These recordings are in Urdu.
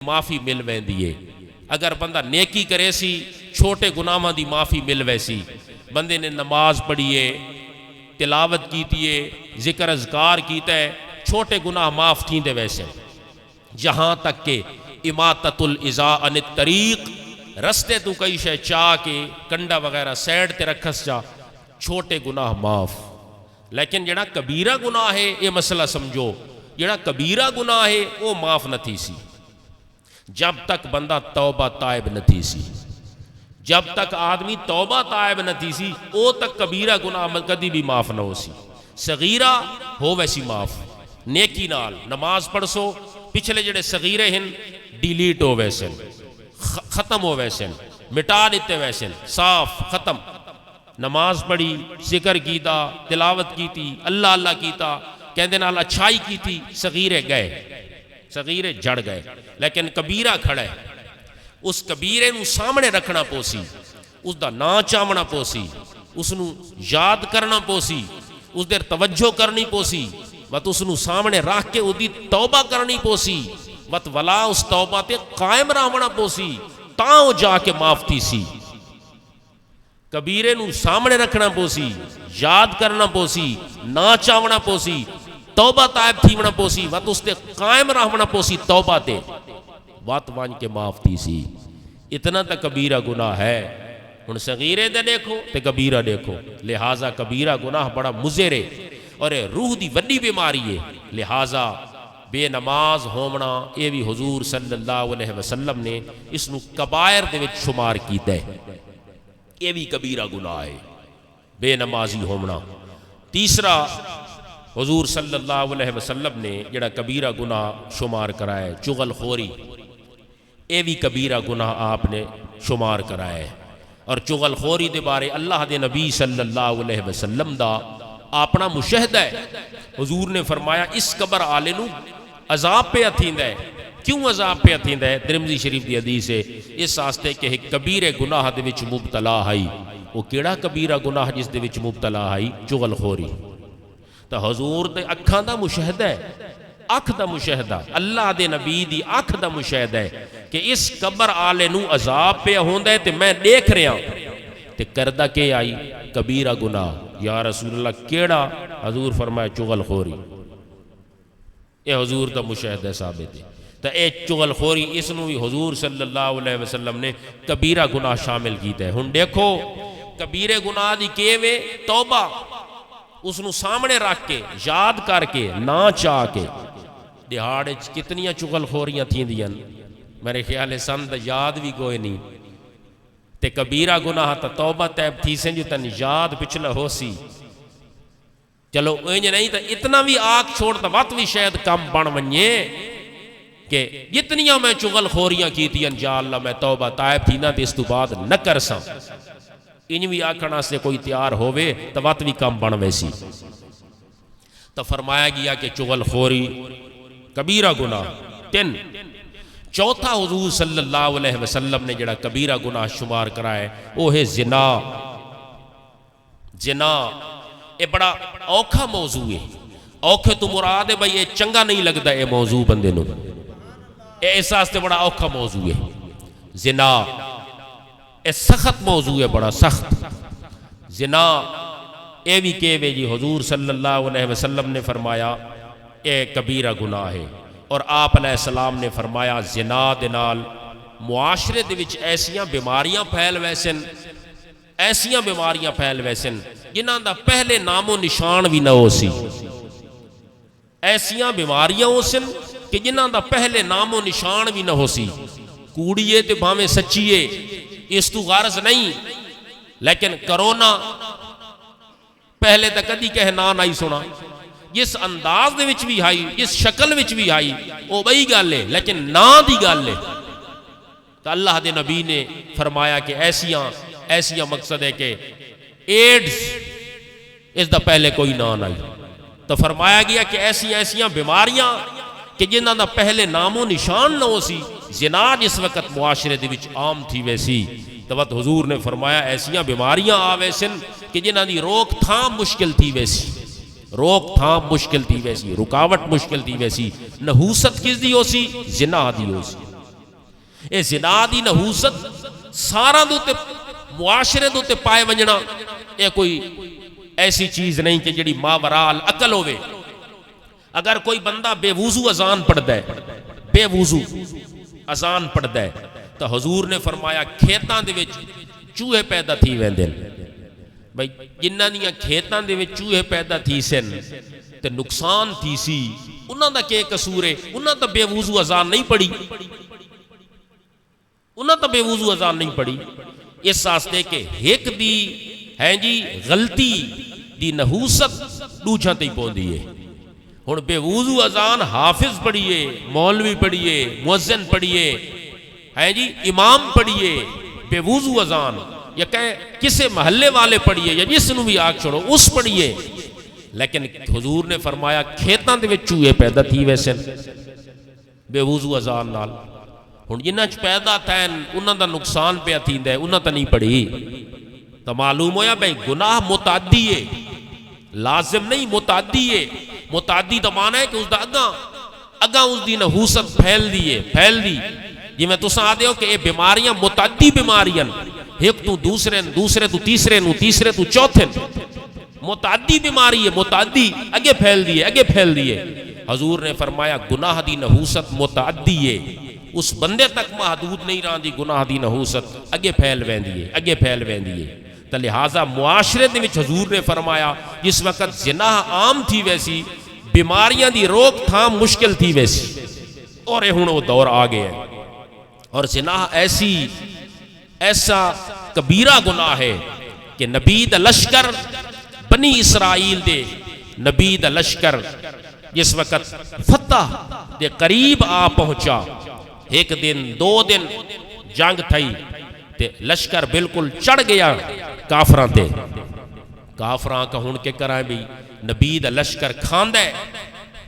معافی مل ویندی ہے۔ اگر بندہ نیکی کرے سی چھوٹے گناہاں دی معافی مل ویسی، بندے نے نماز پڑھی ہے، تلاوت کیتی ہے، ذکر اذکار کیتا ہے، چھوٹے گناہ معاف تھیندے ویسے، جہاں تک کہ اماطۃ الاذى عن الطریق، رستے تو کئی شے چاہ کے کنڈا وغیرہ سیڈ تے رکھس جا، چھوٹے گناہ معاف۔ لیکن جڑا کبیرہ گناہ ہے یہ مسئلہ سمجھو، جڑا کبیرہ گناہ ہے وہ معاف نہ تھی سی جب تک بندہ توبہ تائب نہ تھی سی، جب تک آدمی توبہ تائب نہ تھی سی او تک کبیرہ گناہ کدی بھی معاف نہ ہو سی۔ صغیرہ ہو ویسی معاف، نیکی نال نماز پڑھ سو، پچھلے جڑے صغیرے ہن ڈیلیٹ ہو ویسے، ختم ہو ویسے، مٹا دیتے ویسے، صاف ختم۔ نماز پڑھی، ذکر کیتا، تلاوت کیتی، اللہ اللہ کیتا، کہندے نال اچھائی کیتی، صغیرے گئے، صغیرے جڑ گئے۔ لیکن کبیرہ کھڑا ہے، اس کبیرے نو سامنے رکھنا پوسی، اس دا نا چاونا پوسی، اس نو یاد کرنا پوسی، اس دیر توجہ کرنی پوسی، وقت اس نو سامنے رکھ کے اودی توبہ کرنی پوسی، وقت ولا اس توبہ تے قائم رہنا پوسی، تاں جا کے معاف تھی سی۔ کبیرے نو سامنے رکھنا پوسی، یاد کرنا پوسی، نا چاونا پوسی، توبہ تائب تھیونا پوسی، وقت اس تے قائم رہنا پوسی توبہ تے، وقت وان کے معاف تھی سی۔ اتنا تا کبیرہ گناہ ہے۔ ہن صغیرے دے دیکھو تے کبیرہ دیکھو، لہٰذا کبیرہ گناہ بڑا مضر ہے اور روح دی وڈی بیماری ہے۔ لہٰذا بے نماز ہومنا یہ بھی حضور صلی اللہ علیہ وسلم نے اس نو کبائر دے وچ شمار کیتا ہے، یہ بھی کبیرہ گناہ ہے بے نمازی ہومنا۔ تیسرا حضور صلی اللہ علیہ وسلم نے جڑا کبیرہ گناہ شمار کرائے چغل خوری، یہ بھی کبیرہ گناہ آپ نے شمار کرائے۔ اور چغل خوری دے بارے اللہ دے نبی صلی اللہ علیہ وسلم دا اپنا مشاہدہ ہے۔ حضور نے فرمایا اس قبر آلے نو عذاب پہ اتھیندہ ہے۔ کیوں عذاب پہ اتھیندہ ہے؟ ترمذی شریف دی حدیث ہے، اس واسطے کہ ایک کبیرے گناہ دے وچ مبتلا ہے۔ وہ کیڑا کبیرہ گناہ جس دے وچ مبتلا ہے؟ چغل خوری۔ تو حضور دے اکھاں دا مشاہدہ ہے، اکھ دا مشاہدہ، اللہ دے نبی دی اکھ دا مشاہدہ ہے کہ اس قبر آلے نو عذاب پہ ہوندہ ہے تے میں دیکھ رہا ہوں تے کردہ کے آئی کبیرہ گناہ۔ یا رسول اللہ کیڑا؟ حضور فرمایا چغل خوری۔ اے حضور دا مشاہدہ ثابت ہے۔ تو اے چغل خوری اس نو بھی حضور صلی اللہ علیہ وسلم نے کبیرہ گناہ شامل کیتا ہے۔ ہن دیکھو کبیرے گناہ دی کیویں توبہ، اس نو سامنے رکھ کے یاد کر کے نا چاہ کے۔ دہاڑے کتنیاں چغل خوریاں تھیں دیاں، میرے خیال ہے سند یاد بھی کوئی نہیں تے کبیرہ گناہ تا توبہ تیب تھی سن جو تن یاد پچھلا ہو سی۔ چلو انج نہیں تا اتنا بھی آگ چھوڑتا وقت بھی شاید کم بن ونجے کہ جتنیاں میں چغل خوریاں کی تھی انجا اللہ میں توبہ تائب تھی نا تے اس تو بعد نہ کر سا، انج بھی آکھنا سے کوئی تیار ہوئے تو وقت بھی کم بن ویسی۔ تو فرمایا گیا کہ چغل خوری کبیرہ گناہ تین۔ چوتھا حضور صلی اللہ علیہ وسلم نے جڑا کبیرہ گناہ شمار کرائے وہ ہے زنا۔ زنا یہ بڑا اوکھا موضوع ہے۔ اوکھے تو مراد ہے بھئی یہ چنگا نہیں لگتا یہ موضوع بندے نو، یہ احساس تے بڑا اوکھا موضوع ہے۔ زنا یہ سخت موضوع ہے، بڑا سخت۔ زنا یہ بھی کہوے جی حضور صلی اللہ علیہ وسلم نے فرمایا یہ کبیرہ گناہ ہے، اور آپ علیہ السلام نے فرمایا زنا دے نال معاشرے دے وچ ایسیاں بیماریاں پھیل ویسن، ایسیاں بیماریاں پھیل ویسن جنہاں دا پہلے نام و نشان بھی نہ ہو سی۔ ایسیاں بیماریاں ہو سن کہ جنہاں دا پہلے نام و نشان بھی نہ ہو سی۔ کوڑیے تے بھامے سچیے، اس تو غرض نہیں، لیکن کرونا پہلے تک کدی کہہ نا نہیں سنا، جس انداز دے وچ بھی آئی، جس شکل وچ بھی آئی وہ بئی گل ہے، لیکن نا دی گل ہے۔ تو اللہ دے نبی نے فرمایا کہ ایسیاں مقصد ہے کہ ایڈز اس دا پہلے کوئی نا نہیں۔ تو فرمایا گیا کہ ایسیاں بیماریاں کہ جنہاں دا پہلے نام و نشان نہ ہو سی۔ زنا جس وقت معاشرے دے وچ عام تھی ویسی تو وقت حضور نے فرمایا ایسیاں بیماریاں آوے سن کہ جنہاں دی روک تھام مشکل تھی ویسی، روک تھام مشکل تھی ویسی، رکاوٹ مشکل تھی ویسی۔ نحوست کس دی ہو سی؟ زنا دی ہو سی۔ اے زنا دی نحوست سارا دے تے معاشرے دے تے پائے ونجنا اے کوئی ایسی چیز نہیں کہ جڑی ماورا العقل ہوئے. اگر کوئی بندہ بے وضو اذان پڑھدا ہے، بے وضو اذان پڑھدا ہے، تو حضور نے فرمایا کھیتاں دے وچ چوہے پیدا تھی ویندے نے. بھئی جنہاں دیاں کھیتاں دے وچ چوہے پیدا تھی سن تے نقصان تھی سی، انہاں دا کی قصور ہے؟ انہاں تا بے وضو اذان نہیں پڑھی، انہاں تا بے وضو اذان نہیں پڑھی. اس واسطے کہ ایک دی ہے جی غلطی دی نحوست دوجھاں تے پوندی ہے. ہن بے وضو اذان حافظ پڑھیے، مولوی پڑھیے، مؤذن پڑھیے، ہے جی امام پڑھیے، بے وضو اذان یا کہ کسے محلے والے پڑھیے یا جس نو بھی آگ چھوڑو اس پڑھیے. لیکن حضور نے فرمایا کھیتاں دے وچ چوہے پیدا تھی ویسے بے وضو اذان نال. ہن جنہاں چ پیدا تھین انہاں دا نقصان پیا تھیندا ہے، انہاں تے نہیں پڑھی. تو معلوم ہویا بھئی گناہ متعدی ہے، لازم نہیں متعدی ہے. متعدی دا معنی ہے کہ اس دا اگاں اس دی نحوست پھیل دی. جی میں تساں آدھے ہو کہ یہ بیماریاں متعدی بیماریاں، ایک تو دوسرے تو تیسرے تو چوتھے، متعدی بیماری ہے، متعدی اگے پھیل دی ہے. حضور نے فرمایا گناہ دی نحوست متعدی ہے، اس بندے تک محدود نہیں رہندی. گناہ دی نحوست اگے پھیل ویندی ہے. تو لہٰذا معاشرے دے وچ حضور نے فرمایا جس وقت زنا عام تھی ویسی بیماریاں دی روک تھام مشکل تھی ویسی، اور ہن وہ دور آ گیا ہے. اور زنا ایسا کبیرہ گناہ ہے کہ نبی دا لشکر بنی اسرائیل دے نبی دا لشکر جس وقت فتح دے قریب آ پہنچا، ایک دن دو دن جنگ تھئی تے لشکر بالکل چڑھ گیا کافراں تے. کافراں کا ہن کے کرائیں بھی نبی دا لشکر کھاندا ہے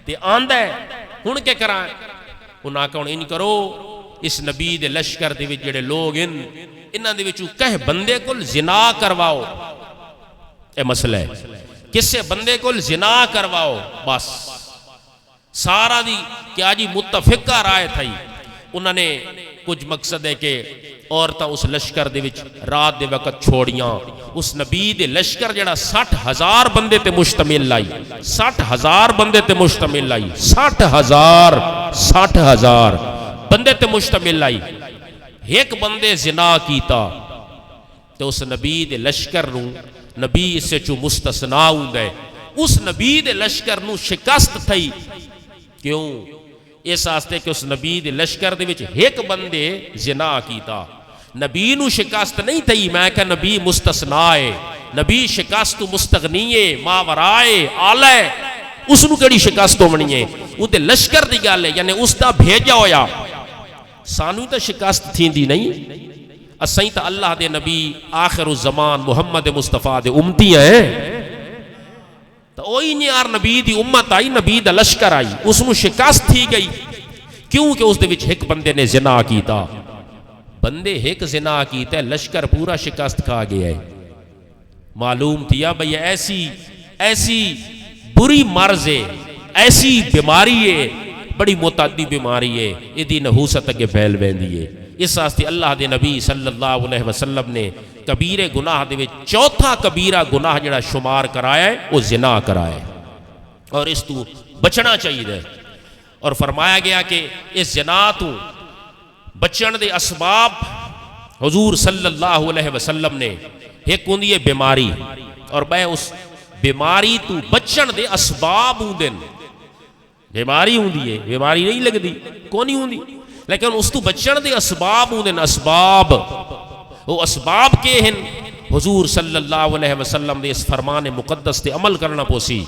تے آندا ہے، ہن کے کرائیں؟ انہاں کہ ان کرو اس نبی دے لشکر دے وچ جڑے لوگ انہاں دے وچوں کہہ بندے کول زنا کرواؤ. اے مسئلہ ہے، کسے بندے کول زنا کرواؤ. بس سارا دی کیا جی متفقہ رائے تھئی. انہوں نے کچھ مقصد ہے کہ عورتاں اس لشکر دے وچ رات دے وقت چھوڑیاں. اس نبی دے لشکر جڑا 60,000 بندے تے مشتمل آئی، 60,000 بندے تے مشتمل آئی، 60,000 بندے تے مشتمل آئی. ایک بندے زنا کیتا تے اس نبی دے لشکر نو، نبی اس سے چو مستثنا ہوندا ہے، اس نبی دے لشکر نو شکست تھئی. کیوں؟ اس واسطے کہ اس نبی دے لشکر دے وچ ایک بندے زنا کیتا. نبی نو شکست نہیں تھی، میں کہ نبی مستثنا ہے، نبی شکست تو مستغنی ہے، ماورائے آلہ ہے، اس نو کیڑی شکست ہونی ہے؟ وہ تے لشکر دی گل ہے، یعنی اس دا بھیجا ہویا. سانو تے شکست تھیندی نہیں، اسیں تے اللہ دے نبی آخر الزمان محمد مصطفیٰ دے امتی ہیں. تو وہی نہیں یار نبی دی امت آئی، نبی دا لشکر آئی، اس نو شکست تھی گئی. کیوں کہ اس دے وچ ایک بندے نے زنا کیتا. بندے ایک زنا کیتا ہے، لشکر پورا شکست کھا گیا ہے. معلوم تھیا بھئی ایسی بری مرض ہے، ایسی بیماری ہے، بڑی متعدی بیماری ہے، یہ دی نحوست اگے پھیل ویندی ہے. اس واسطے اللہ دے نبی صلی اللہ علیہ وسلم نے کبیرے گناہ دے وچ چوتھا کبیرہ گناہ جڑا شمار کرایا ہے وہ زنا کرایا ہے، اور اس تو بچنا چاہیے. اور فرمایا گیا کہ اس زنا تو بچن دے اسباب حضور صلی اللہ علیہ وسلم نے ایک ہوندی ہے بیماری، اور بے اس بیماری تو بچن دے اسباب ہوندے. بیماری ہوندی ہے، بیماری نہیں لگدی، کونی ہوندی، لیکن اس تو بچن دے اسباب ہوندے. اسباب وہ اسباب کے ہیں. حضور صلی اللہ علیہ وسلم دے اس فرمان مقدس تے عمل کرنا پوسی.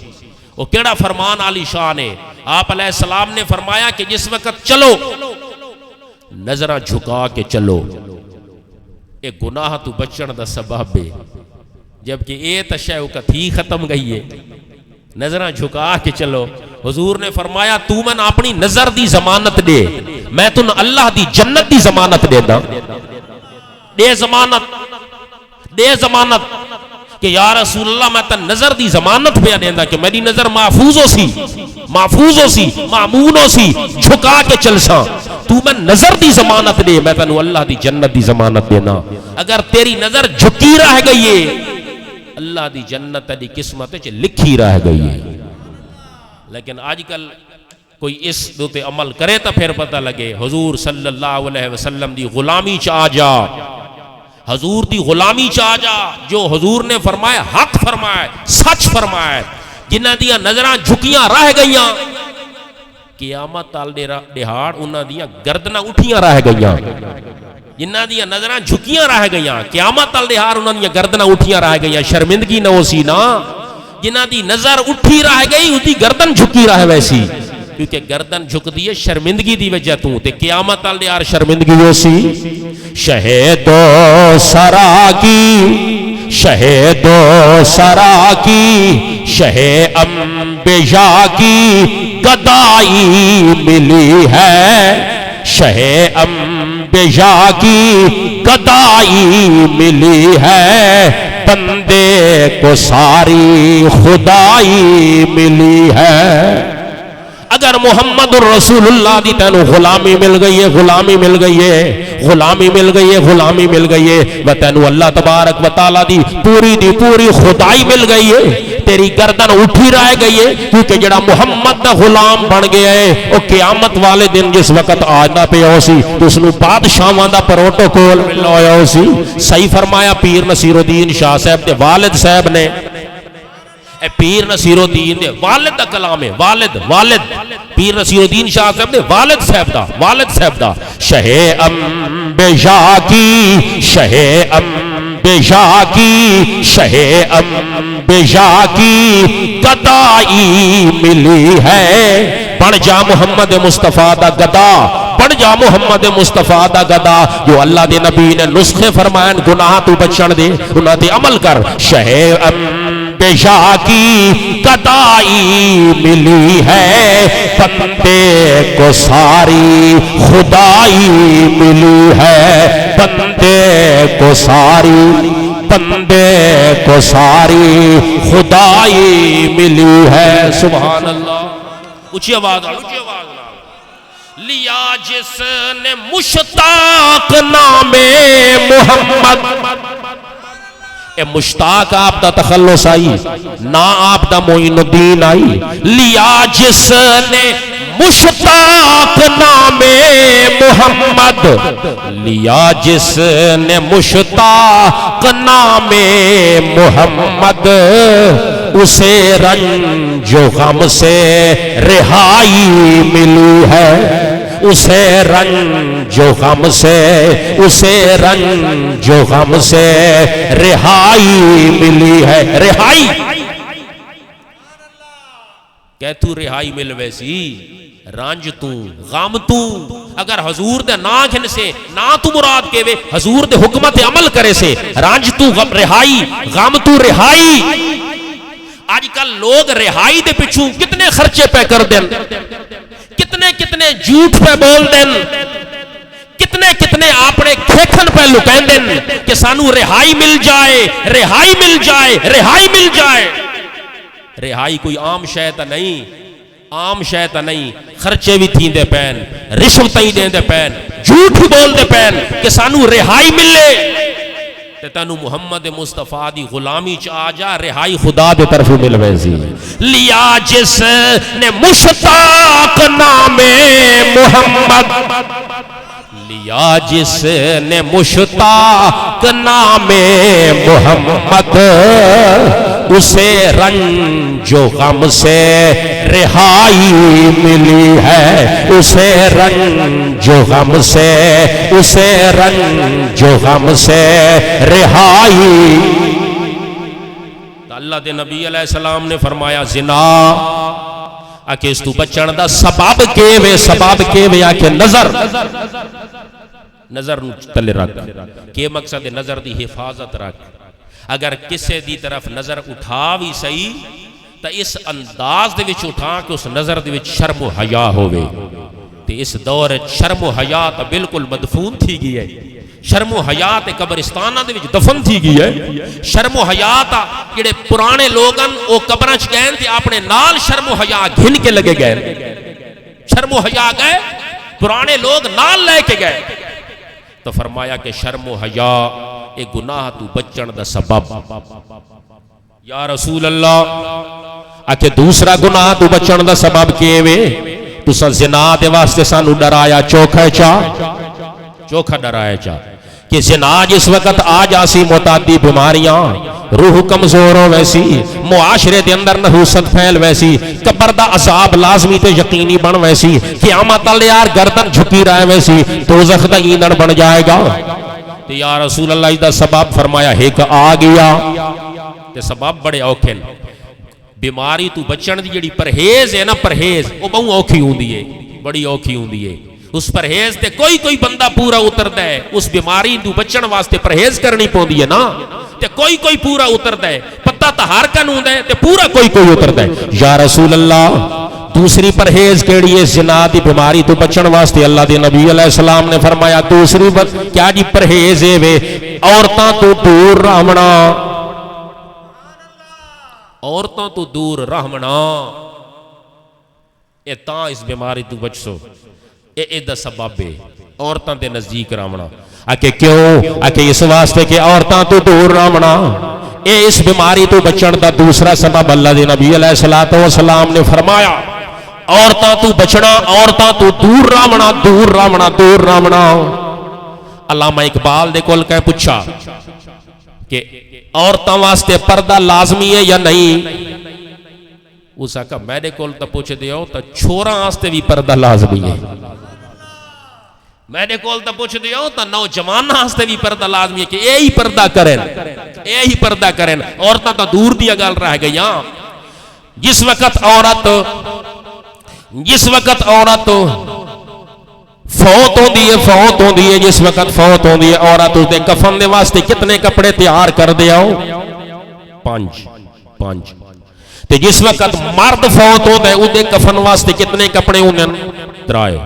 وہ کیڑا فرمان عالی شان ہے؟ آپ علیہ السلام نے فرمایا کہ جس وقت چلو نظرہ جھکا کے چلو، اے گناہ تو بچن دا سبب ہے. جبکہ اے تشے وقت ہی ختم گئی ہے، نظرہ جھکا کے چلو. حضور نے فرمایا تو من اپنی نظر دی ضمانت دے، میں تن اللہ دی جنت دی ضمانت دے دا. دے ضمانت کہ یا رسول اللہ میں تن نظر دی ضمانت پہ دیندا کہ میری نظر محفوظ ہو سی معمون ہو سی جھکا کے چلساں تو میں نظر دی ضمانت دے میں تنو اللہ دی جنت دی ضمانت دینا اگر تیری نظر جھکی رہ گئی ہے اللہ دی جنت دی قسمت چ لکھی رہ گئی ہے لیکن آج کل کوئی اس دوتے عمل کرے تا پھر پتہ لگے حضور صلی اللہ علیہ وسلم دی غلامی چ آ جا حضور دی غلامی چ آ جا جو حضور نے فرمایا حق فرمایا سچ فرمایا جنہ دیا نظراں جھکیاں رہ گئیاں قیامت تال دہاڑ انہاں دیا گردناں اٹھیاں رہ گئیاں جنہ دیا نظراں جھکیاں رہ گئیاں قیامت تال دہاڑ انہاں دیا گردناں اٹھیاں رہ گئیاں شرمندگی نہ ہو سی نا جنہ دی نظر اٹھی رہ گئی اس دی گردن جھکی رہ ویسی کیونکہ گردن جھک دیئے شرمندگی دی وجہ تو تے قیامت تال دہاڑ شرمندگی ہو سی شہیدو سرا کی شہیدو سرا کی شہ انبیاء کی گدائی ملی ہے شہ انبیاء کی گدائی ملی ہے بندے کو ساری خدائی ملی ہے اگر محمد الرسول اللہ دی تینو غلامی مل گئی ہے غلامی مل گئی ہے غلامی مل گئی ہے غلامی مل گئی ہے و تینو اللہ تبارک و تعالی دی پوری خدائی مل گئی ہے تیری گردن اٹھی رہ گئی ہے کیونکہ جڑا محمد دا غلام بن گیا ہے او قیامت والے دن جس وقت آجنا پہ ہو سی تو اس نو بادشاہاں دا پروٹوکول مل ہویا ہو سی صحیح فرمایا پیر نصیر الدین شاہ صاحب دے والد صاحب نے پیر نصیر الدین دے والد دا کلام ہے والد پیر نصیر الدین شاہ صاحب دے والد صاحب دا شہ انبیاء کی شہ انبیاء کی شہ انبیاء کی گدائی ملی ہے بن جا محمد مصطفیٰ دا گدا بن جا محمد مصطفیٰ دا گدا جو اللہ دے نبی نے نسخے فرمائن گناہ تو بچن دے انہاں دے عمل کر شہ انبیاء کی گدائی ملی ہے بندے کو ساری خدائی ملی ہے بندے کو ساری خدائی ملی ہے سبحان اللہ اونچی آواز لیا جس نے مشتاق نام محمد اے مشتاق آپ دا تخلص آئی نا آپ دا معین الدین آئی لیا جس نے مشتاق نام محمد لیا جس نے مشتاق نام محمد اسے رنج و غم سے رہائی ملی ہے اسے رنج و غم سے رہائی ملی ہے رہائی کہ تو رہائی مل ویسی رنج تو غم تو اگر حضور دے نا گھن سے نا تو مراد کے وے حضور دے حکمت عمل کرے سے رنج تو غم رہائی غم تو رہائی آج کل لوگ رہائی دے پچھوں کتنے خرچے پہ کر دیں کتنے جھوٹ پہ بول دیں کتنے اپنے کھیکھن پہ لکین دیں کہ سانو رہائی مل جائے رہائی کوئی عام شے نہیں خرچے بھی تھیں دے پین رشوت ہی دیں دے پین جھوٹ ہی بول دے پین کہ سانو رہائی ملے تے تانو محمد مصطفیٰ دی غلامی چ آ جا رہائی خدا دے طرف مل ویسی لیا جس نے مشتاق نام محمد لیا جس نے مشتاق نام محمد اسے رنج و غم سے رہائی ملی ہے اسے رنج و غم سے رہائی اللہ دے نبی علیہ السلام نے فرمایا زنا آکے اس تو بچن دا سباب کے وے آکے نظر تلے رکھ کہ مقصد نظر دی حفاظت رکھ اگر کسے دی طرف نظر اٹھا بھی صحیح تا اس انداز دے وچ اٹھا کہ اس نظر دے وچ شرم و حیا ہوئے تے اس دور شرم و حیا تا بالکل مدفون تھی گئی ہے شرم و حیات قبرستاناں دے وچ دفن تھی گئی ہے. شرم و حیات جڑے پرانے لوگن او قبراں چ گئے تے اپنے نال شرم و حیا گھن کے لگے گئے. شرم و حیا گئے پرانے لوگ نال لے کے گئے. تو فرمایا کہ شرم و حیا اے گناہ تو بچن دا سبب. یا رسول اللہ آکے دوسرا گناہ تو بچن دا سبب کیویں؟ تساں زنا دے واسطے سانو ڈرایا چوکھا چوکھا ڈرایا چا کہ زنا جس وقت آ جاسی متعدی بیماریاں، روح کمزور ہو ویسی، معاشرے دے اندر نحوست پھیل ویسی، قبر دا عذاب لازمی تے یقینی بن ویسی، قیامت والے یار گردن جھکی رہے ویسی، دوزخ دا ایندھن بن جائے گا. تے یا رسول اللہ اس دا سبب فرمایا ایک آ گیا. تے سبب بڑے اوکھے. بیماری تو بچن دی جڑی پرہیز ہے نا، پرہیز وہ بہت اوکھی ہوندی ہے، بڑی اوکھی ہوندی ہے. اس پرہیز تے کوئی بندہ پورا اتردا ہے. اس بیماری تو بچن واسطے پرہیز کرنی پوندی ہے نا. تے کوئی پورا اتردا ہے. پتہ تا ہر کن ہوندا ہے تے پورا کوئی اتردا ہے. یا رسول اللہ دوسری پرہیز کیڑی ہے؟ زنا دی بیماری تو بچن واسطے اللہ دے نبی علیہ السلام نے فرمایا دوسری کیا جی پرہیز ہے وے عورتاں تو دور رہنا. عورتوں تو دور رہنا اے تاں اس بیماری تو بچ سو. اے دا سبب ہے عورتاں دے نزدیک رہنا. آکے کیوں؟ آکے اس واسطے کہ عورتاں تو دور رہنا اے اس بیماری تو بچن دا دوسرا سبب. اللہ دے نبی علیہ السلام نے فرمایا عورتاں تو بچنا، عورتاں تو دور رہنا، دور رہنا، دور رہنا. علامہ اقبال دے کول کہے پوچھا کہ عورتاں واسطے پردہ لازمی ہے یا نہیں؟ اس آقا میرے کول تا پوچھ دیو تا چھوڑاں واسطے بھی پردہ لازمی ہے. میرے کول تا پوچھ دیو تا نوجوان واسطے بھی پردہ لازمی ہے کہ اے ہی پردہ کریں، اے ہی پردہ کریں. عورتاں تا دور دیا گل رہ گئی. جس وقت عورت فوت ہوندی ہے جس وقت فوت ہوندی ہے عورت اس دے کفن دے واسطے کتنے کپڑے تیار کر دیا ہو؟ 5. تے جس وقت مرد فوت ہوتا ہے اس دے کفن واسطے کتنے کپڑے ہوندے ہیں؟ 3.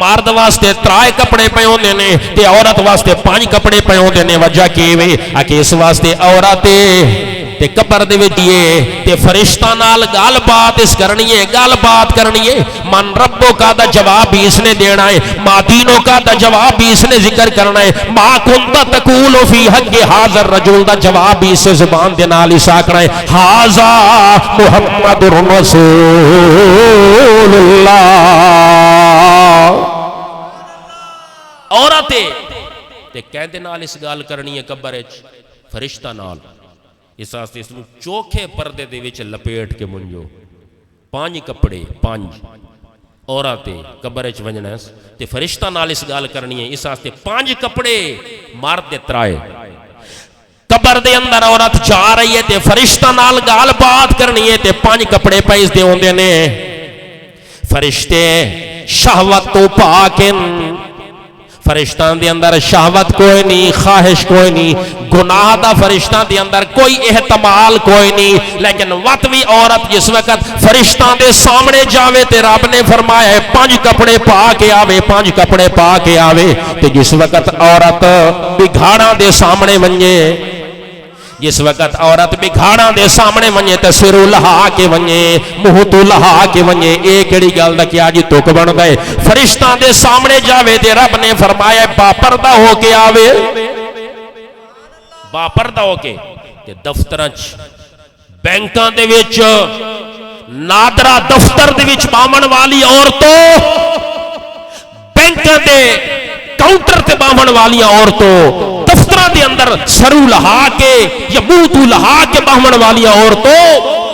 مرد واسطے 3 کپڑے پے ہوندے نے تے عورت واسطے 5 کپڑے پے ہوندے نے. وجہ کیویں؟ کہ اس واسطے عورت تے قبر دے وچ تے فرشتہ نال گل بات اس کرنی ہے. من ربو کا دا جواب بھی اس نے دینا ہے، ما دینوں کا دا جواب بھی اس نے ذکر کرنا ہے، ما کنت تقول فی حق ھذا الرجل دا جواب بھی اس سے زبان دے نال ہی ساکنا ہے. ھذا محمد رسول اللہ. عورتیں تے کہندے نال اس گل کرنی ہے قبر وچ فرشتہ نال. اس واسطے اس چوکھے پردے دے وچ لپیٹ کے منجو. 5 کپڑے 5 عورتیں قبر وچ ونجنا تے فرشتہ نال اس گل کرنی ہے. اس واسطے 5 کپڑے مرد دے 3. قبر دے اندر عورت جا رہی ہے تے فرشتہ نال گل بات کرنی ہے تے 5 کپڑے پیس دے ہوندے نے. فرشتے شہوت تو پاکن، فرشتان دے اندر شہوت کوئی نہیں، خواہش کوئی نہیں، گناہ دا فرشتان دے اندر کوئی احتمال کوئی نہیں. لیکن وطوی عورت جس وقت فرشتان دے سامنے جاوے تے رب نے فرمایا ہے 5 کپڑے پا کے آوے، 5 کپڑے پا کے آوے. تے جس وقت عورت بگھاڑاں دے سامنے ونجے، جس وقت عورت بگھاڑاں دے سامنے ونجے تے سرو لہا کے ونجے، منہ تو لہا کے ونجے، اے کیڑی گل دا کیا جی تک بن گئے؟ فرشتاں دے سامنے جاوے تے رب نے فرمایا با پردہ ہو کے آوے، با پردہ ہو کے. تے دفتراں چ بینکاں دے وچ نادرا دفتر دے وچ باون والی عورتوں، بینکاں دے کاؤنٹر تے باون والی عورتوں، دفترہ دے اندر سرو لہا کے یا منہ تو لہا کے باون والی عورتوں،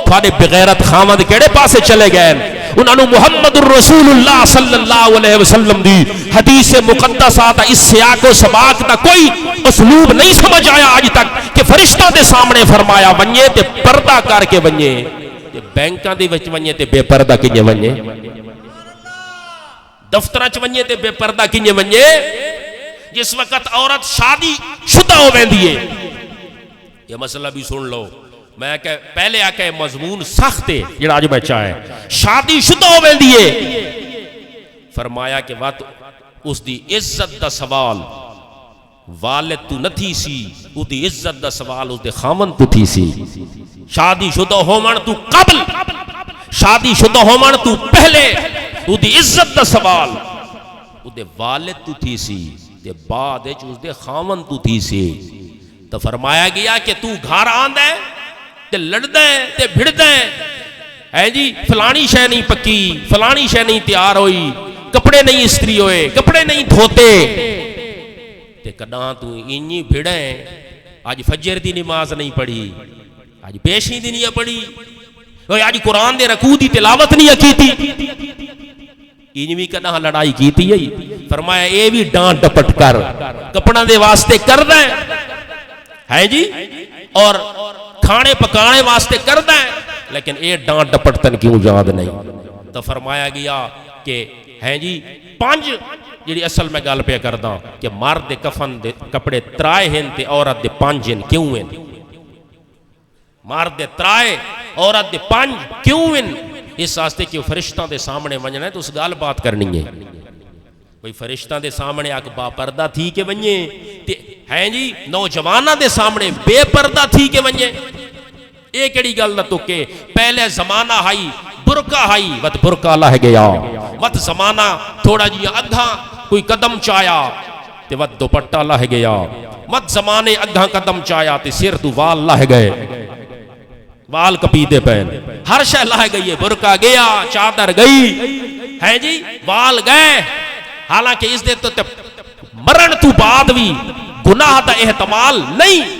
تھوڑے بغیرت خامد کیڑے پاسے چلے گئے؟ انہوں نے محمد الرسول اللہ صلی اللہ علیہ وسلم دی حدیث مقدسات اس سیاق و سباق دا کوئی اسلوب نہیں سمجھ آیا آج تک کہ فرشتہ دے سامنے فرمایا ونجے تے پردہ کر کے ونجے، بینکاں دے وچ ونجے تے بے پردہ کنجے ونجے، دفترہ چ ونجے تے بے پردہ کنجے ونجے. جس وقت عورت شادی شدہ ہو ویندی ہے، یہ مسئلہ بھی سن لو، میں کہ پہلے آکے مضمون سخت ہے جڑا آج میں چاہے. شادی شدہ ہو ویندی ہے، فرمایا کہ وقت اس دی عزت دا سوال والد تو نہ تھی سی اودی عزت دا سوال اس دے خامن تو تھی سی شادی شدہ ہومن تو قبل شادی شدہ ہومن تو پہلے اودی عزت دا سوال اودے والد تو تھی سی تے بعد وچ اس دے خامن تو تھی سی تو فرمایا گیا کہ تو گھر آندا ہے تے لڑدا ہے تے بھڑدا ہے جی فلانی شے نہیں پکی فلانی شے نہیں تیار ہوئی کپڑے نہیں استری ہوئے کپڑے نہیں دھوتے تے کداں تو اینی بھڑے آج فجر دی نماز نہیں پڑھی آج پیشی دی نہیں پڑھی آج قرآن دے رکوع دی تلاوت نہیں کیتی اینی بھی کداں لڑائی کیتی ہے فرمایا اے بھی ڈانٹ ڈپٹ کر کپڑا دے واسطے کر دیں ہے جی اور کھانے پکانے واسطے کر دیں لیکن اے ڈانٹ ڈپٹ تن کیوں یاد نہیں تو فرمایا گیا کہ ہے جی پانچ جڑی اصل میں گل پہ کردا کہ مرد دے کفن دے کپڑے ترائے ہیں تے عورت دے پانچ ہیں کیوں ہیں مرد دے ترائے عورت دے پانچ کیوں ہیں اس واسطے کہ فرشتاں دے سامنے ونجنا ہے تو اس گل بات کرنی ہے کوئی فرشتاں دے سامنے آگ با پردہ تھی کہ ونجے تے ہیں جی نوجواناں دے سامنے بے پردہ تھی کہ ونجے ایک ایڑی گل نہ تو کہ پہلے زمانہ ہائی برکا ہائی وقت برکا لہ گیا وقت زمانہ تھوڑا جی ادھا کوئی قدم چایا تے وقت دوپٹہ لہ گیا وقت زمانے ادھا قدم چایا تے سر تو وال لہ گئے وال کپیدے پہن ہر شے لہ گئی ہے برکا گیا چادر گئی ہے جی وال گئے حالانکہ اس دے تو مرن تو بعد بھی گناہ دا احتمال نہیں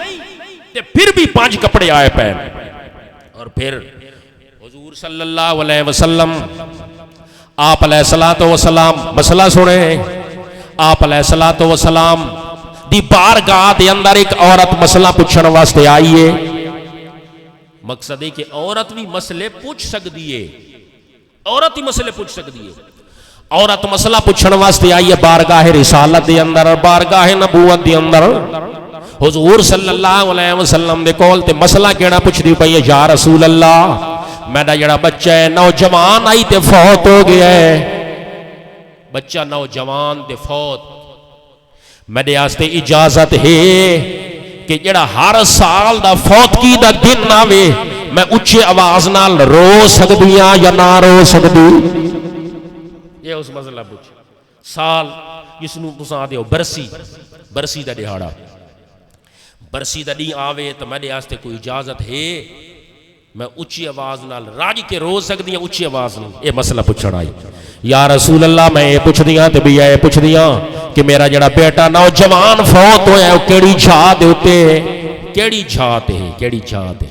تے پھر بھی پانچ کپڑے آئے پہن اور پھر حضور صلی اللہ علیہ وسلم آپ علیہ السلام مسئلہ سنے آپ علیہ السلام دی بارگاہ دے اندر ایک عورت مسئلہ پوچھنے واسطے آئی ہے مقصد ہے کہ عورت بھی مسئلے پوچھ سکتی ہے عورت ہی مسئلے پوچھ سکتی ہے عورت مسئلہ پوچھنے واسطے آئی ہے بارگاہ رسالت دے اندر بارگاہ نبوت دے اندر حضور صلی اللہ علیہ وسلم دے کول تے مسئلہ کیڑا پوچھ دی پئی یا رسول اللہ میرا جڑا بچہ ہے نوجوان آئی تے فوت ہو گیا ہے بچہ نوجوان تے فوت میرے واسطے اجازت ہے کہ جڑا ہر سال دا فوت کی دا دن آوے میں اونچی آواز نال رو سکدی ہاں یا نہ رو سکدی یہ اس مسئلہ پوچھ سال جس نو تساں دیو برسی دا دہاڑا برسی دا نہیں آوے تو میرے واسطے کوئی اجازت ہے میں اونچی آواز نال راج کے رو سکدی ہاں اونچی آواز نال یہ مسئلہ پوچھنا آئی یا رسول اللہ میں یہ پوچھ دیاں تے بھی یہ پوچھ دیاں کہ میرا جڑا بیٹا نوجوان فوت ہویا ہے کیڑی چھا دے ہوتے کیڑی چھا تے کیڑی چھا تے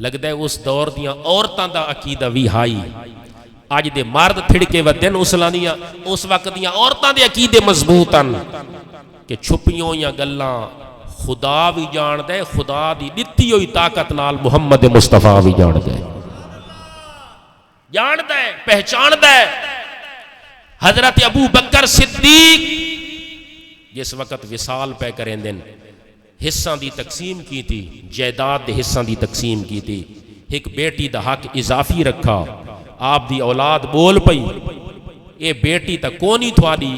لگدا ہے اس دور دیاں عورتاں دا عقیدہ وی ہائی آج دے مرد تھڑکے ودن اسلامیاں اس وقت دیاں عورتاں دے عقیدے مضبوطاً کہ چھپیوں یا گلاں خدا بھی جان دے خدا دی دتی ہوئی طاقت نال محمد مصطفیٰ بھی جان دے پہچان دے حضرت ابو بکر صدیق جس وقت وصال پہ کریں دن حصہ دی تقسیم کی تھی جائیداد دے حصہ دی تقسیم کی تھی ایک بیٹی دا حق اضافی رکھا آپ دی اولاد بول پئی اے بیٹی تا کونی تھوڑی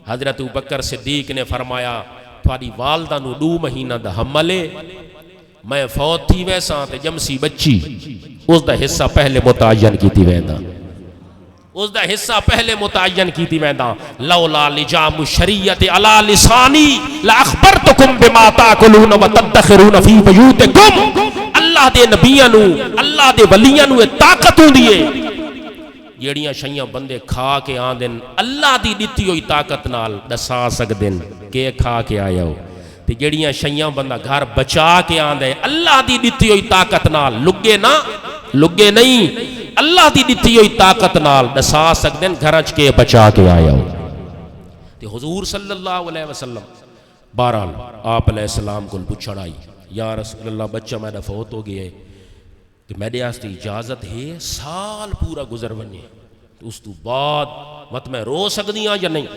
حضرت ابو بکر صدیق نے فرمایا تھوڑی والدہ نو 2 مہینہ دا حملے میں فوت تھی ویسا تے جمسی بچی اس دا حصہ پہلے متعین کی تھی ویندہ اس دا حصہ پہلے متعین کی تھی ویندہ لولا لجام الشریعت علی لسانی لأخبرتکم بما تاکلون و تدخرون فی بیوتکم اللہ دے نبیاں نو اللہ دے ولیاں نو طاقتوں دیئے جیڑیاں شیاں بندے کھا کے آن دن اللہ دی دتی ہوئی طاقت نال دسا سکدن کہ کھا کے آیا ہو تے جیڑیاں شیاں بندہ گھر بچا کے آن دے اللہ دی دتی ہوئی طاقت نال لگے نہیں اللہ دی دتی ہوئی طاقت نال دسا سکدن گھرچ کے بچا کے آیا ہو تے حضور صلی اللہ علیہ وسلم بہرحال آپ علیہ السلام کو پوچھڑ آئی یا رسول اللہ بچہ میرا فوت ہو گیا ہے کہ میرے واسطے اجازت ہے سال پورا گزر بنے اس تو بعد وقت میں رو سکدی ہاں یا نہیں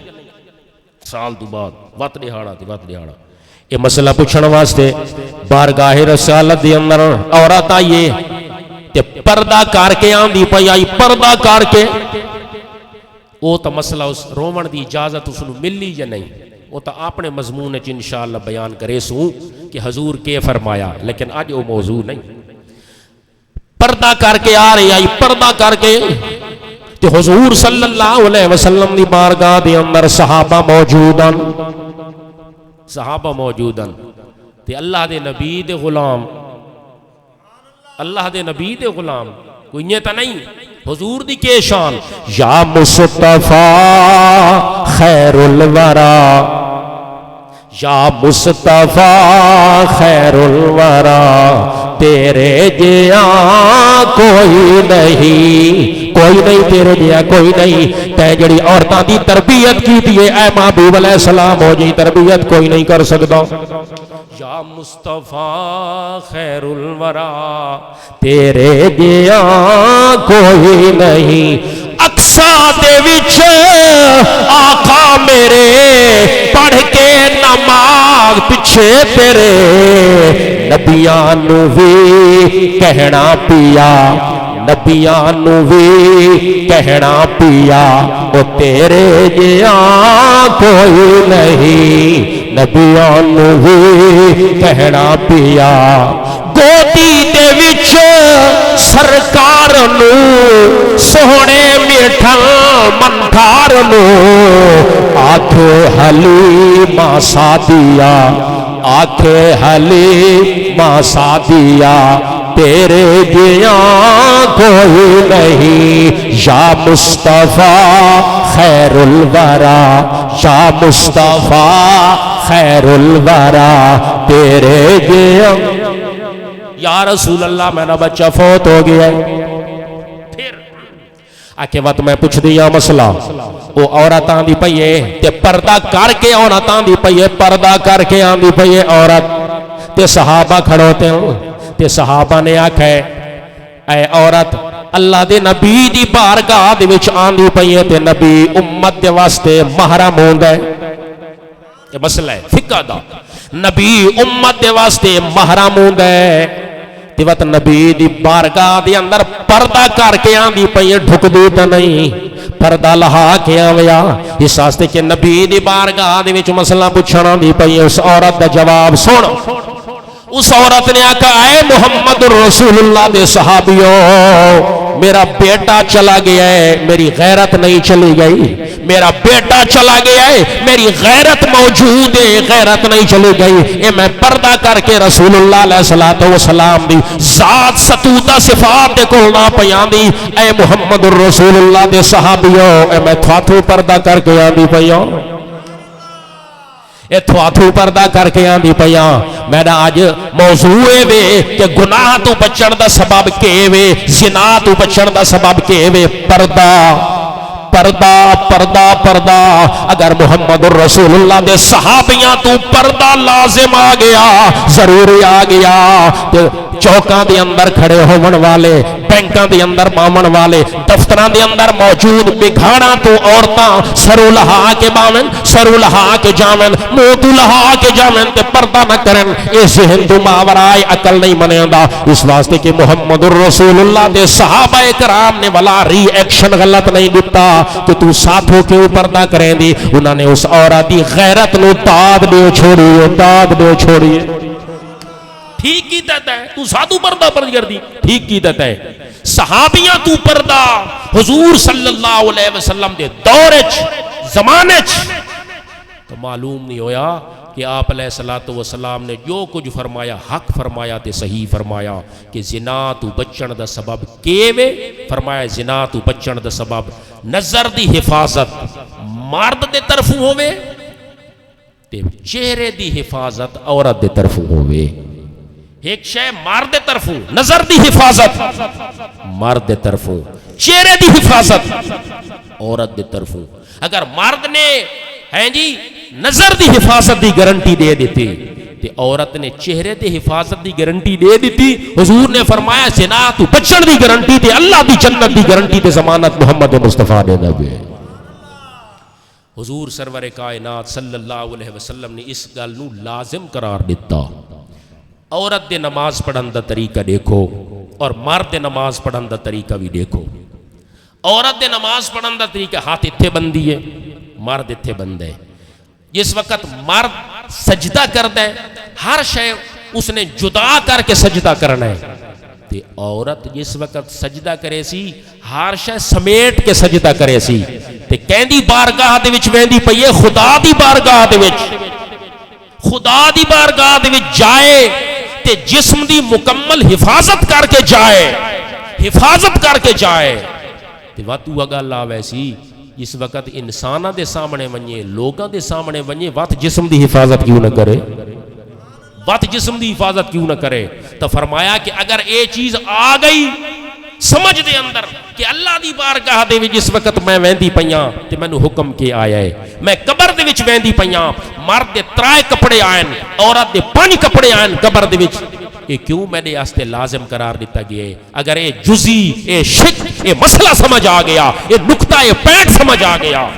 سال تو بعد وقت دہاڑا یہ مسئلہ پوچھنے واسطے بارگاہ رسالت دے اندر عورت آئیے تے پردہ کر کے آندی پئی آئی پردہ کر کے وہ تو مسئلہ اس رومن دی اجازت اس نو ملی یا نہیں وہ تو اپنے مضمون چ انشاءاللہ بیان کرے سوں کہ حضور کے فرمایا، لیکن اج وہ موضوع نہیں۔ پردہ کر کے آ رہی آئی، پردہ کر کے تے حضور صلی اللہ علیہ وسلم دی بارگاہ دے اندر صحابہ موجودن، صحابہ موجودن تے اللہ دے نبی دے غلام، اللہ دے نبی دے غلام کوئی نہیں تا نہیں، حضور دی کے شان یا مصطفیٰ خیر الورا، یا مصطفیٰ خیر الورا، تیرے جیا کوئی نہیں، کوئی نہیں تیرے جیا کوئی نہیں۔ تے جڑی عورتاں دی تربیت کی دیئے اے محبوب علیہ السلام ہو جی تربیت کوئی نہیں کر سکتا۔ یا مصطفیٰ خیر الورا، تیرے جیا کوئی نہیں۔ اقصا دے وچ آقا میرے پڑھ کے نماز پچھے تیرے، نبیاں نو بھی کہنا پیا، نبیاں نو بھی کہنا پیا، او تیرے جیا کوئی نہیں، نبیاں نو بھی کہنا پیا۔ گودی دے وچ سرکار نو سونے میٹھا منٹھار نو، آکھے حلیمہ سعدیہ، آکھے حلیمہ سعدیہ، تیرے جیا کوئی نہیں۔ یا مصطفیٰ خیر الورا، یا مصطفیٰ خیر الورا، تیرے جیا۔ یا رسول اللہ میرا بچہ فوت ہو گیا ہے، پھر آکے وقت میں پوچھ دیا مسئلہ، وہ عورتاں دی پئیے تے پردہ کر کے عورتاں دی پئیے، پردہ کر کے آن دی پئیے عورت تے صحابہ کھڑوتے ہیں تے صحابہ نے آکھا ہے اے عورت اللہ دے نبی دی بارگاہ دے وچ آن دی پئیے تے نبی امت دے واسطے محرم ہوندا ہے۔ یہ مسئلہ ہے فقہ دا، نبی امت دے واسطے محرم ہوندا ہے تے وقت نبی دی بارگاہ دے اندر پردہ کر کے آن دی پئیے، ڈھک دی تے نہیں، پردہ لہا کے آویا اس واسطے کہ نبی دی بارگاہ دے وچ مسئلہ پوچھنا دی پئیے۔ اس عورت دا جواب سن، اس عورت نے آکھا اے محمد رسول اللہ دے صحابیوں، میرا بیٹا چلا گیا ہے، میری غیرت نہیں چلی گئی، میرا بیٹا چلا گیا ہے، میری غیرت موجود ہے، غیرت نہیں چلی گئی۔ اے میں پردہ کر کے رسول اللہ علیہ السلام دی ذات ستوتہ صفات دے کولنا پیان دی، اے محمد رسول اللہ دے صحابیوں، اے میں تھواتھو پردہ کر کے آن دی پیان، اے تھواتھو پردہ کر کے آن دی پیان۔ میرا آج موضوع وے کہ گناہ تو بچن دا سبب کے وے، زنا تو بچن دا سبب کے وے پردہ، پردہ پردہ پردہ۔ اگر محمد الرسول اللہ دے صحابیاں تو پردہ لازم آ گیا، ضروری آ گیا، چوکاں دے اندر کھڑے ہون والے، بینکاں دے اندر مامن والے، دفتراں دے اندر موجود بگھاڑاں تو عورتاں سرو لہا کے باون، سرو لہا کے جاون، منہ تو لہا کے جاون تے پردہ نہ کرن، اے ذہن تو ماورائے عقل نہیں منیندا۔ اس واسطے کہ محمد الرسول اللہ دے صحابہ کرام نے والا ری ایکشن غلط نہیں دتا کہ تو ساتھوں کے اوپر نہ کریں دی، انہوں نے اس عورت دی غیرت نو داد دے چھوڑیے، داد دے چھوڑیے۔ ٹھیک کی دیتا ہے تو ساتھوں پردہ پر کر دی، ٹھیک کی دیتا ہے۔ صحابیاں تو پردہ حضور صلی اللہ علیہ وسلم دے دورچ زمانچ تو معلوم نہیں ہویا کہ آپ علیہ السلام نے جو کچھ فرمایا حق فرمایا تے صحیح فرمایا کہ زنا تو بچن دا سبب کیوے، فرمایا زنا تو بچن دا سبب نظر دی حفاظت مرد دے طرف ہوئے تے چہرے دی حفاظت عورت دے طرف ہوئے۔ ایک شے مرد دے طرف نظر دی حفاظت مرد دے طرف، چہرے دی حفاظت عورت دے طرف۔ اگر مرد نے ہیں جی نظر دی حفاظت دی گارنٹی دے دیتی تے عورت نے چہرے دی حفاظت دی گارنٹی دے دیتی، حضور نے فرمایا زنا تو بچن دی گارنٹی تے اللہ دی جنت دی گارنٹی تے ضمانت محمد مصطفیٰ نے دے۔ حضور سرور کائنات صلی اللہ علیہ وسلم نے اس گل نو لازم قرار دیتا۔ عورت دے نماز پڑھن دا طریقہ دیکھو اور مرد دے نماز پڑھن دا طریقہ بھی دیکھو۔ عورت دے نماز پڑھن دا طریقہ ہاتھ اتھے بندی ہے، مرد اتھے بند ہے۔ جس وقت مرد سجدہ کرتا ہے ہر شے اس نے جدا کر کے سجدہ کرنا ہے، تے عورت جس وقت سجدہ کرے سی ہر شے سمیٹ کے سجدہ کرے سی، تے کہندی بارگاہ دے وچ ویندی پئی ہے خدا دی بارگاہ دے وچ، خدا دی بارگاہ دے وچ جائے تے جسم دی مکمل حفاظت کر کے جائے، حفاظت کر کے جائے، تے واتو اگل آوے سی جس وقت انساناں دے سامنے ونجے لوگاں دے سامنے ونجے وات جسم دی حفاظت کیوں نہ کرے، وات جسم دی حفاظت کیوں نہ کرے؟ تو فرمایا کہ اگر اے چیز آ گئی سمجھ دے اندر کہ اللہ دی بارگاہ دے وچ جس وقت میں ویندی پیاں تے مینوں حکم کے آیا ہے، میں قبر دے وچ ویندی پیاں، مرد دے 3 کپڑے آئن عورت دے 5 کپڑے آئن قبر دے وچ، یہ کیوں میرے واسطے لازم قرار دیتا گیا ہے؟ اگر اے جزی اے شک اے مسئلہ سمجھ آ گیا، اے نقطہ اے پینٹ سمجھ آ گیا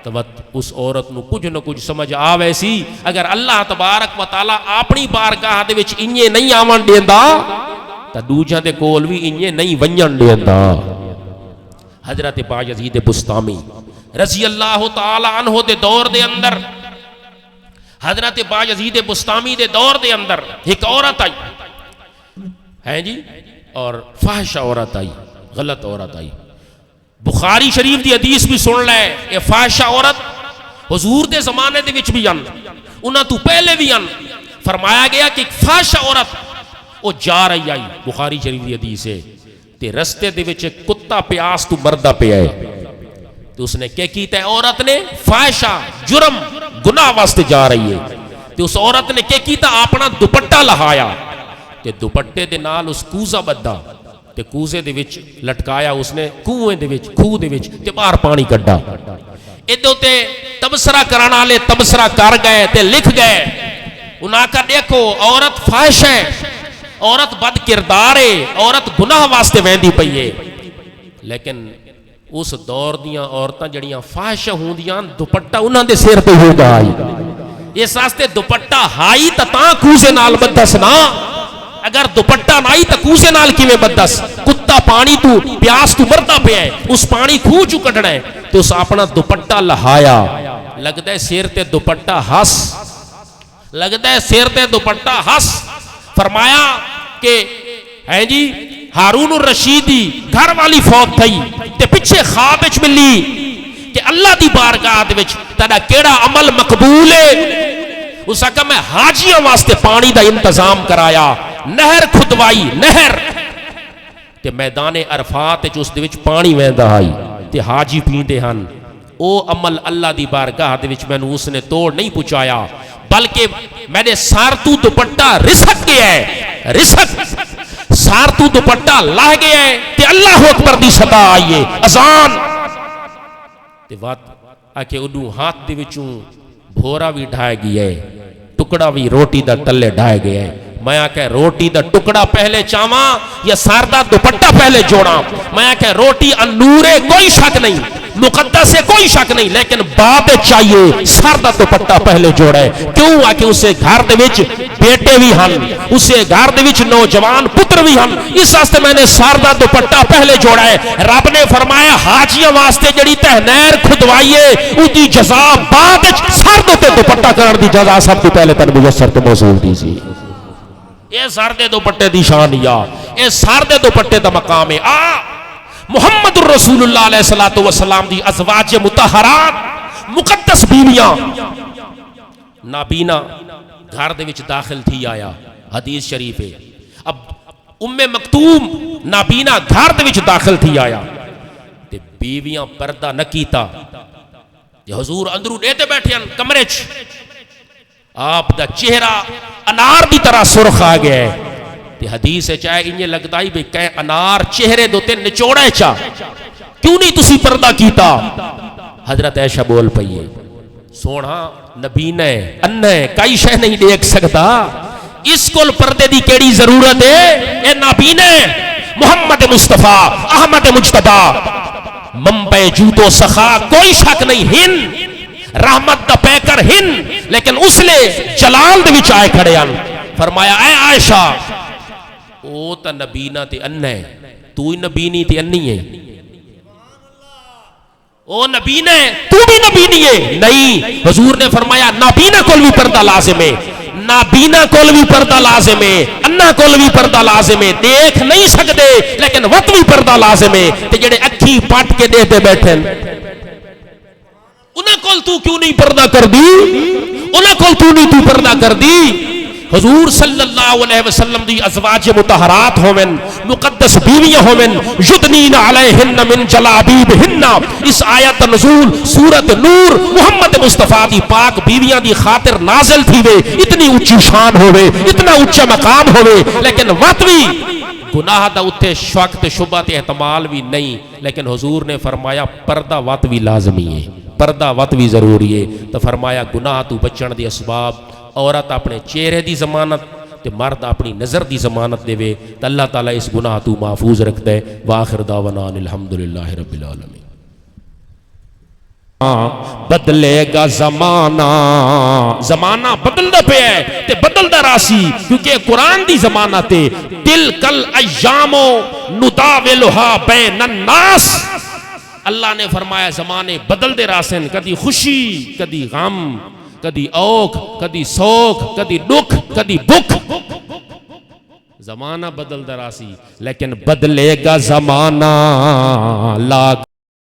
تو اس عورت نو کچھ نہ کچھ سمجھ آوے سی اگر اللہ تبارک و تعالی اپنی بارگاہ دے وچ انجے نہیں آون دیندا تے دوجاں دے کول وی انجے نہیں ونجن دیندا۔ حضرت بایزید بسطامی رضی اللہ تعالی عنہ دے دور دے اندر، حضرت بایزید بسطامی دے دور دے اندر ایک عورت آئی ہے جی، اور فحش عورت آئی، غلط عورت آئی، بخاری شریف دی حدیث بھی سن لے، اے فاحشہ عورت حضور دے زمانے دے وچ بھی ان انہاں تو پہلے بھی ان فرمایا گیا کہ ایک فاحشہ عورت وہ جا رہی آئی، بخاری شریف دی حدیث ہے، تے رستے دے وچ کتا پیاس تو مردہ پہ آئے، تو اس نے کیا کیتا ہے؟ عورت نے فاحشہ جرم گناہ واسطے جا رہی ہے، تے اس عورت نے کیا کیتا؟ اپنا دوپٹہ لہایا تے دوپٹے دے نال اس کوزہ بدھا تے کوزے دے وچ لٹکایا، اس نے کنویں دے وچ کھوہ دے وچ تے باہر پانی کڈا، ادھر تے تبصرہ کرانا والے تبصرہ کر گئے تے لکھ گئے، انہاں کا دیکھو عورت فاحش ہے، عورت بد کردار ہے، عورت گناہ واسطے ویندی پئی ہے، لیکن اس دور دیاں عورتاں جڑیاں فاحش ہوندیاں دوپٹہ انہاں دے سر تے ہوگا آئی، اس واسطے دوپٹہ ہائی تاں کوزے نال بدس نہ، اگر دوپٹہ نائی تو کوسے نال کیویں بدس؟ کتا پانی تو پیاس تو مردا پیا ہے، اس پانی کھو چو کڈنا ہے تو اس اپنا دوپٹہ لہایا، لگدا ہے سر تے دوپٹہ ہس، لگدا ہے سر تے دوپٹہ ہس، فرمایا کہ ہے جی ہارون الرشیدی گھر والی فوت تھئی تے پیچھے خواب وچ ملی کہ اللہ دی بارگاہ دے وچ تیرا کیڑا عمل مقبول ہے؟ اس آقا میں حاجیاں واسطے پانی دا انتظام کرایا، نہر کھدوائی، نہر تے میدان عرفات جو اس دے وچ پانی ویندا آئی تے حاجی پیندے ہن، او عمل اللہ دی بارگاہ دے وچ مینوں اس نے توڑ نہیں پہنچایا، بلکہ میرے سار تو دوپٹہ رسک گیا ہے، رسک سار تو دوپٹہ لاہ گیا ہے تے اللہ اکبر دی صدا آئی ہے، اذان تے بات آکے انہوں ہاتھ دے وچوں بھورا بھی ڈھائے گیا ہے، ٹکڑا بھی روٹی دا تلے ڈھائے گیا ہے، میں آکے روٹی دا ٹکڑا پہلے چاواں یا ساردہ دوپٹہ پہلے جوڑاں، میں آکے روٹی انورے کوئی شک نہیں، مقدس سے کوئی شک نہیں، لیکن بات چاہیے ساردہ دوپٹہ پہلے جوڑے، کیوں؟ آکے اسے گھر دے وچ بیٹے بھی ہن، اسے گھر دے وچ نوجوان پتر بھی ہن، اس واسطے میں نے ساردہ دوپٹہ پہلے جوڑا ہے۔ رب نے فرمایا حاجیاں واسطے جڑی تہنیر کھدوائیے اودی جزا بعد وچ ساردے تے دوپٹہ کرن دی جزا سب تو پہلے تن میسر تے موصول دی سی۔ اے ساردے دوپٹے دی شان یا اے ساردے دوپٹے دا مقام ہے۔ محمد الرسول اللہ علیہ الصلوۃ والسلام دی ازواج مطہرات مقدس بیویاں نابینا گھر دے وچ داخل تھی آیا، حدیث شریف ہے۔ اب ام مکتوم نابینا گھر دے وچ داخل تھی آیا تے بیویاں پردہ نہ کیتا، حضور اندروں دیتے بیٹھے ہیں کمرے چ، آپ دا چہرہ انار دی طرح سرخ آ گیا ہے تے حدیث ہے چاہے انہیں لگتا ہی بھئی کہ انار چہرے دوتے نچوڑے چاہ کیوں نہیں تسی پردہ کیتا؟ حضرت عائشہ بول پئیے سونا نبی نے انہیں کئی شے نہیں دیکھ سکتا، اس کول پردے دی کیڑی ضرورت ہے؟ اے نبی نے محمد مصطفیٰ احمد مجتبہ منبع جود و سخا کوئی شک نہیں، ہن رحمت دا پیکر ہن، لیکن اس لے جلال دے وچ آئے کھڑے ہیں۔ فرمایا اے عائشہ او تا نبینا تے انہ ہے، تو ہی نبینی تے انی ہے، او نبینا ہے تو بھی نبی نہیں ہے؟ نہیں، حضور نے فرمایا نابینا کول بھی پردہ لازم ہے، نابینا کول بھی پردہ لازم ہے، انا کول بھی پردہ لازم ہے، دیکھ نہیں سکتے لیکن وقت بھی پردہ لازم ہے۔ تے جڑے اکھی پٹ کے دیتے بیٹھے انہاں کول تو کیوں نہیں پردہ کر دی؟ انہاں کول تو نہیں تو پردہ کر دی؟ حضور صلی اللہ علیہ وسلم دی ازواج مطہرات ہومن، مقدس بیویاں ہومن، یدنین علیہن من جلابیبہن، اس آیت نزول سورت نور محمد مصطفیٰ دی پاک بیویاں دی خاطر نازل تھی وے، اتنی اونچی شان ہوئے، اتنا اونچا مقام ہوئے، لیکن وقت بھی گناہ دا اتھے شک تے شبہ تے احتمال بھی نہیں، لیکن حضور نے فرمایا پردہ وقت بھی لازمی ہے، پردہ وقت بھی ضروری ہے۔ تو فرمایا گناہ تو بچن دی اسباب، عورت اپنے چہرے دی ضمانت تے مرد اپنی نظر دی ضمانت دے وے، تو اللہ تعالیٰ اس گناہ تو محفوظ رکھتا ہے۔ وآخر دعوانا الحمدللہ رب العالمین۔ بدلے گا زمانہ، زمانہ بدلدا پیا ہے تے بدلدا راسی، کیونکہ قرآن دی ضمانت ہے، تلک الایام نداولھا بین الناس۔ اللہ نے فرمایا زمانے بدل دے راسن، کدی خوشی کدی غم، کدی اوکھ کدی سوکھ، کدی دکھ کدی بکھ، زمانہ بدل دراسی، لیکن بدلے گا زمانہ لا